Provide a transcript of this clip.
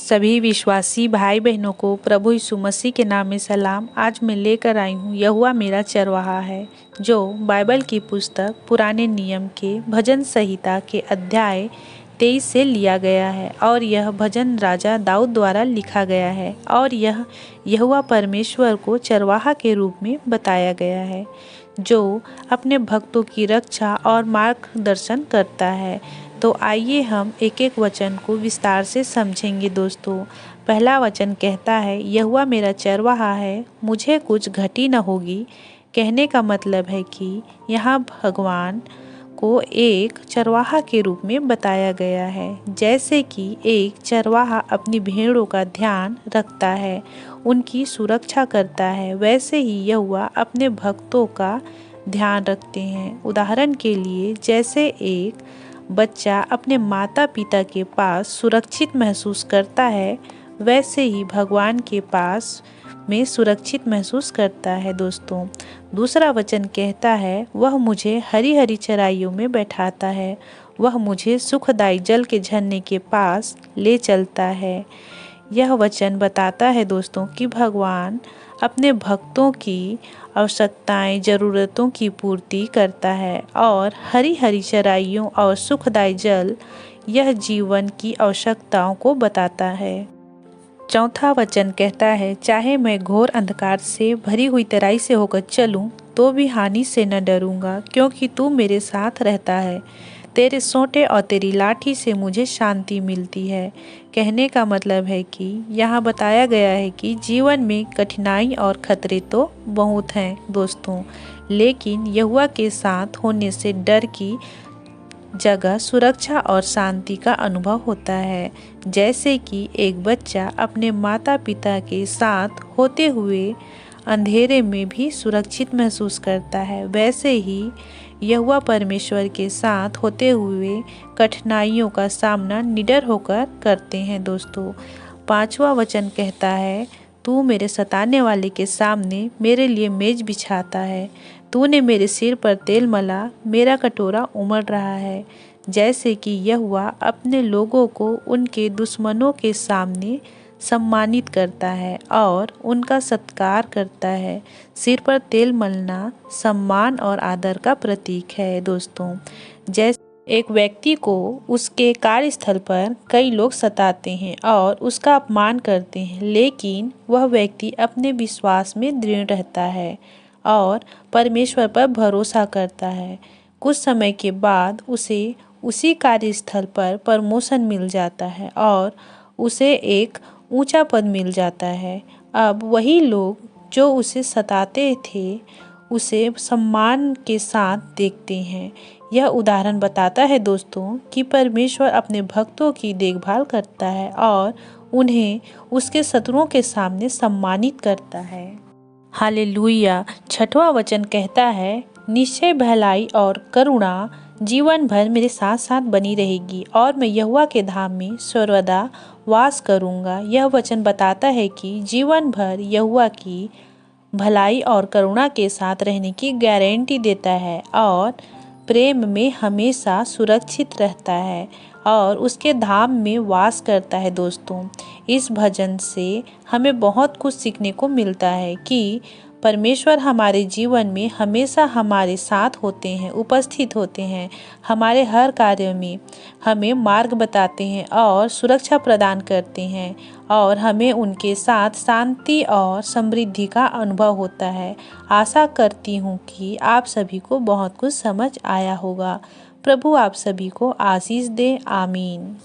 सभी विश्वासी भाई बहनों को प्रभु यीशु मसीह के नाम में सलाम। आज मैं लेकर आई हूँ यहोवा मेरा चरवाहा है, जो बाइबल की पुस्तक पुराने नियम के भजन संहिता के अध्याय 23 से लिया गया है और यह भजन राजा दाऊद द्वारा लिखा गया है और यह यहोवा परमेश्वर को चरवाहा के रूप में बताया गया है, जो अपने भक्तों की रक्षा और मार्गदर्शन करता है। तो आइए हम एक एक वचन को विस्तार से समझेंगे दोस्तों। पहला वचन कहता है, यहोवा मेरा चरवाहा है, मुझे कुछ घटी न होगी। कहने का मतलब है कि यहाँ भगवान को एक चरवाहा के रूप में बताया गया है। जैसे कि एक चरवाहा अपनी भेड़ों का ध्यान रखता है, उनकी सुरक्षा करता है, वैसे ही यहोवा अपने भक्तों का ध्यान रखते हैं। उदाहरण के लिए, जैसे एक बच्चा अपने माता पिता के पास सुरक्षित महसूस करता है, वैसे ही भगवान के पास में सुरक्षित महसूस करता है दोस्तों। दूसरा वचन कहता है, वह मुझे हरी हरी चराइयों में बैठाता है, वह मुझे सुखदायी जल के झरने के पास ले चलता है। यह वचन बताता है दोस्तों कि भगवान अपने भक्तों की आवश्यकताएं, ज़रूरतों की पूर्ति करता है और हरी हरी चराइयों और सुखदायी जल यह जीवन की आवश्यकताओं को बताता है। चौथा वचन कहता है, चाहे मैं घोर अंधकार से भरी हुई तराई से होकर चलूं, तो भी हानि से न डरूंगा, क्योंकि तू मेरे साथ रहता है। तेरे सोंटे और तेरी लाठी से मुझे शांति मिलती है। कहने का मतलब है कि यहाँ बताया गया है कि जीवन में कठिनाई और खतरे तो बहुत हैं दोस्तों, लेकिन यहोवा के साथ होने से डर की जगह सुरक्षा और शांति का अनुभव होता है। जैसे कि एक बच्चा अपने माता पिता के साथ होते हुए अंधेरे में भी सुरक्षित महसूस करता है, वैसे ही यहोवा परमेश्वर के साथ होते हुए कठिनाइयों का सामना निडर होकर करते हैं दोस्तों। पांचवा वचन कहता है, तू मेरे सताने वाले के सामने मेरे लिए मेज बिछाता है, तूने मेरे सिर पर तेल मला, मेरा कटोरा उमड़ रहा है। जैसे कि यहोवा अपने लोगों को उनके दुश्मनों के सामने सम्मानित करता है और उनका सत्कार करता है। सिर पर तेल मलना सम्मान और आदर का प्रतीक है दोस्तों। जैसे एक व्यक्ति को उसके कार्यस्थल पर कई लोग सताते हैं और उसका अपमान करते हैं, लेकिन वह व्यक्ति अपने विश्वास में दृढ़ रहता है और परमेश्वर पर भरोसा करता है। कुछ समय के बाद उसे उसी कार्यस्थल पर प्रमोशन मिल जाता है और उसे एक ऊंचा पद मिल जाता है। अब वही लोग जो उसे सताते थे, उसे सम्मान के साथ देखते हैं। यह उदाहरण बताता है दोस्तों कि परमेश्वर अपने भक्तों की देखभाल करता है और उन्हें उसके शत्रुओं के सामने सम्मानित करता है। हालेलुया। छठवां वचन कहता है, निश्चय भलाई और करुणा जीवन भर मेरे साथ साथ बनी रहेगी और मैं यहोवा के धाम में सर्वदा वास करूंगा। यह वचन बताता है कि जीवन भर यहोवा की भलाई और करुणा के साथ रहने की गारंटी देता है और प्रेम में हमेशा सुरक्षित रहता है और उसके धाम में वास करता है दोस्तों। इस भजन से हमें बहुत कुछ सीखने को मिलता है कि परमेश्वर हमारे जीवन में हमेशा हमारे साथ होते हैं, उपस्थित होते हैं, हमारे हर कार्य में हमें मार्ग बताते हैं और सुरक्षा प्रदान करते हैं और हमें उनके साथ शांति और समृद्धि का अनुभव होता है। आशा करती हूँ कि आप सभी को बहुत कुछ समझ आया होगा। प्रभु आप सभी को आशीष दे। आमीन।